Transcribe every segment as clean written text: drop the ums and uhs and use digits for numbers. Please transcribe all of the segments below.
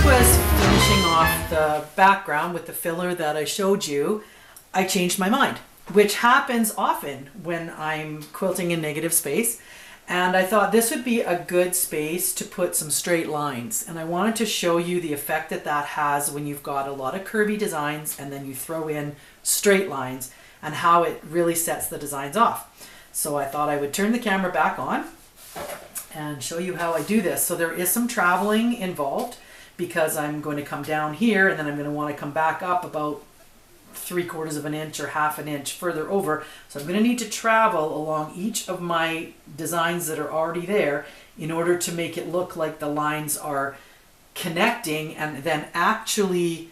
was finishing off the background with the filler that I showed you, I changed my mind, which happens often when I'm quilting in negative space. And I thought this would be a good space to put some straight lines. And I wanted to show you the effect that that has when you've got a lot of curvy designs and then you throw in straight lines and how it really sets the designs off. So I thought I would turn the camera back on and show you how I do this. So there is some traveling involved because I'm going to come down here and then I'm going to want to come back up about 3/4 of an inch or half an inch further over. So I'm going to need to travel along each of my designs that are already there in order to make it look like the lines are connecting, and then actually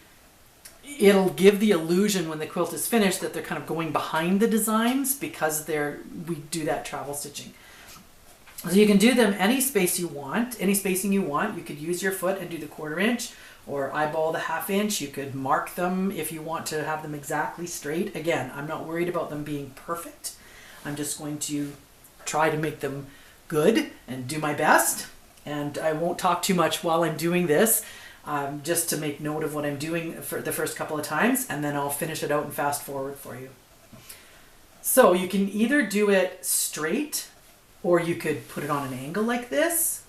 it'll give the illusion when the quilt is finished that they're kind of going behind the designs because we do that travel stitching. So you can do them any space you want, any spacing you want. You could use your foot and do the 1/4 inch or eyeball the 1/2 inch. You could mark them if you want to have them exactly straight. Again, I'm not worried about them being perfect. I'm just going to try to make them good and do my best. And I won't talk too much while I'm doing this, just to make note of what I'm doing for the first couple of times, and then I'll finish it out and fast forward for you. So you can either do it straight, or you could put it on an angle like this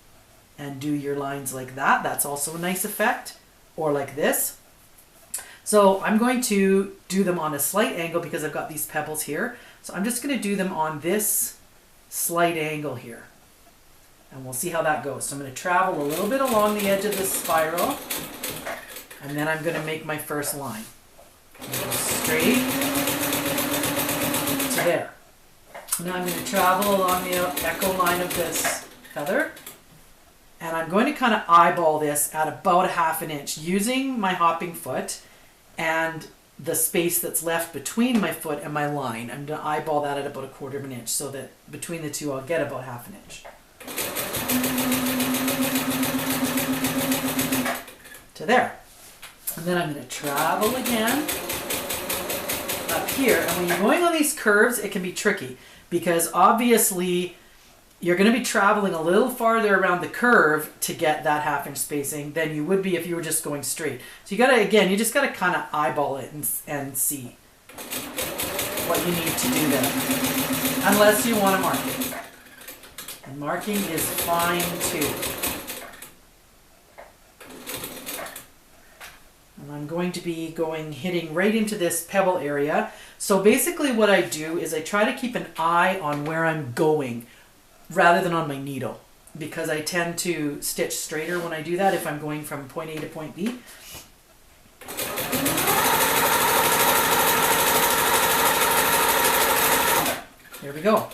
and do your lines like that. That's also a nice effect. Or like this. So I'm going to do them on a slight angle because I've got these pebbles here. So I'm just going to do them on this slight angle here. And we'll see how that goes. So I'm going to travel a little bit along the edge of this spiral. And then I'm going to make my first line. Go straight to there. Now I'm going to travel along the echo line of this feather, and I'm going to kind of eyeball this at about 1/2 inch using my hopping foot and the space that's left between my foot and my line. I'm going to eyeball that at about 1/4 inch so that between the two I'll get about 1/2 inch. To there. And then I'm going to travel again up here. And when you're going on these curves, it can be tricky, because obviously you're going to be traveling a little farther around the curve to get that 1/2 inch spacing than you would be if you were just going straight. So you got to, again, you just got to kind of eyeball it and see what you need to do there, unless you want to mark it. And marking is fine too. And I'm going to be hitting right into this pebble area. So basically what I do is I try to keep an eye on where I'm going rather than on my needle, because I tend to stitch straighter when I do that if I'm going from point A to point B. There we go.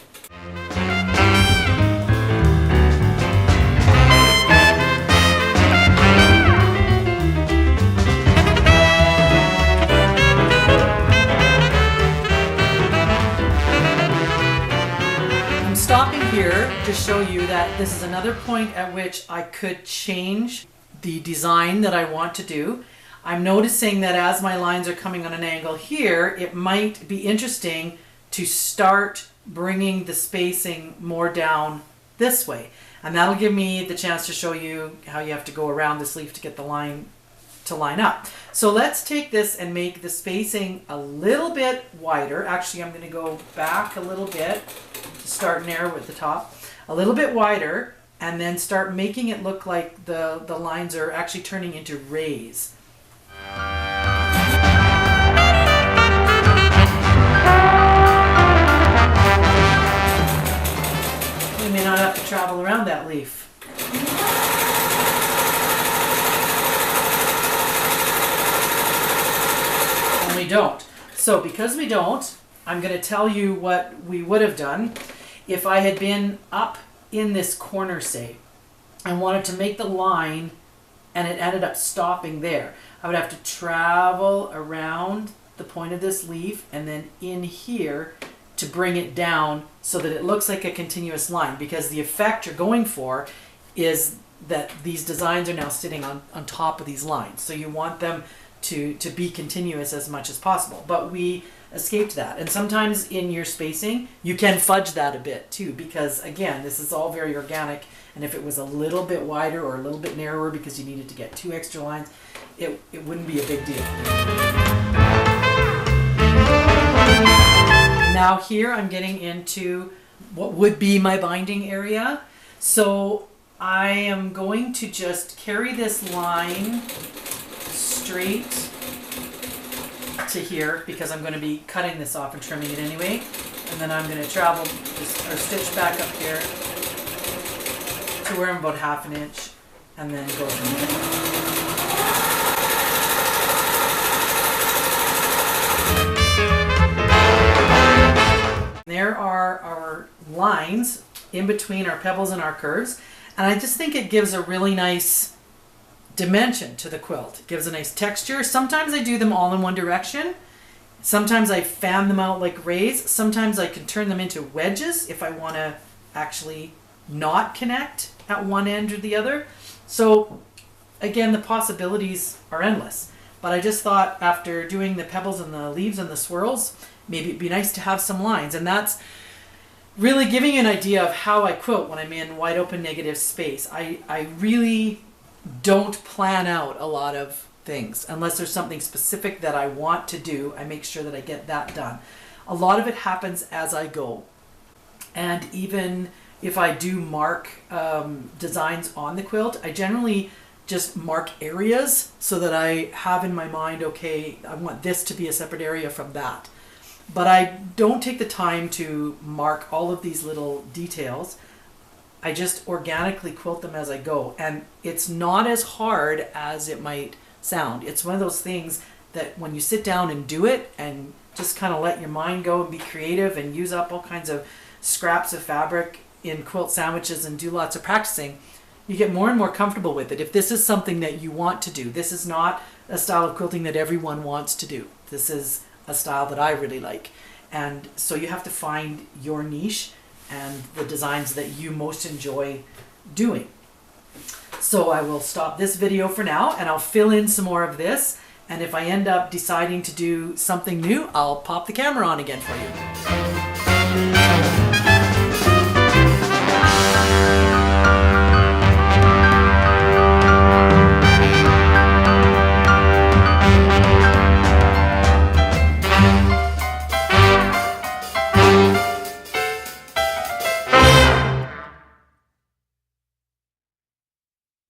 Here to show you that this is another point at which I could change the design that I want to do. I'm noticing that as my lines are coming on an angle here, it might be interesting to start bringing the spacing more down this way. And that'll give me the chance to show you how you have to go around this leaf to get the line to line up. So let's take this and make the spacing a little bit wider. Actually, I'm going to go back a little bit to start narrow at the top, a little bit wider, and then start making it look like the lines are actually turning into rays. We may not have to travel around that leaf. We don't. So because we don't, I'm going to tell you what we would have done if I had been up in this corner, say, and wanted to make the line and it ended up stopping there. I would have to travel around the point of this leaf and then in here to bring it down so that it looks like a continuous line, because the effect you're going for is that these designs are now sitting on top of these lines. So you want them to be continuous as much as possible. But we escaped that. And sometimes in your spacing, you can fudge that a bit too, because again, this is all very organic. And if it was a little bit wider or a little bit narrower because you needed to get 2 extra lines, it wouldn't be a big deal. Now here I'm getting into what would be my binding area. So I am going to just carry this line straight to here because I'm going to be cutting this off and trimming it anyway. And then I'm going to travel or stitch back up here to where I'm about 1/2 inch and then go from there. There are our lines in between our pebbles and our curves, and I just think it gives a really nice dimension to the quilt. It gives a nice texture. Sometimes I do them all in one direction. Sometimes I fan them out like rays. Sometimes I can turn them into wedges if I want to actually not connect at one end or the other. So again, the possibilities are endless. But I just thought after doing the pebbles and the leaves and the swirls, maybe it'd be nice to have some lines. And that's really giving you an idea of how I quilt when I'm in wide open negative space. I really don't plan out a lot of things unless there's something specific that I want to do. I make sure that I get that done. A lot of it happens as I go. And even if I do mark designs on the quilt, I generally just mark areas so that I have in my mind, okay, I want this to be a separate area from that. But I don't take the time to mark all of these little details. I just organically quilt them as I go. And it's not as hard as it might sound. It's one of those things that when you sit down and do it and just kind of let your mind go and be creative and use up all kinds of scraps of fabric in quilt sandwiches and do lots of practicing, you get more and more comfortable with it. If this is something that you want to do, this is not a style of quilting that everyone wants to do. This is a style that I really like. And so you have to find your niche and the designs that you most enjoy doing. So I will stop this video for now and I'll fill in some more of this. And if I end up deciding to do something new, I'll pop the camera on again for you.